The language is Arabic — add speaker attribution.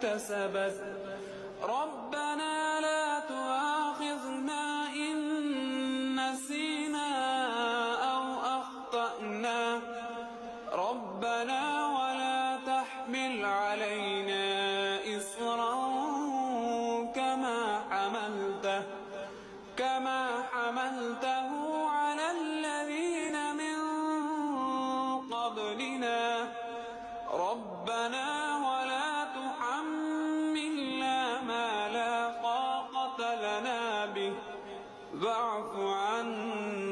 Speaker 1: كسبت ربنا لا تؤاخذنا إن نسينا أو أخطأنا ربنا ولا تحمل علينا إصرا كما حملته على الذين من قبلنا ربنا ولا تحملنا ما لا طاقة لنا به واعف عنا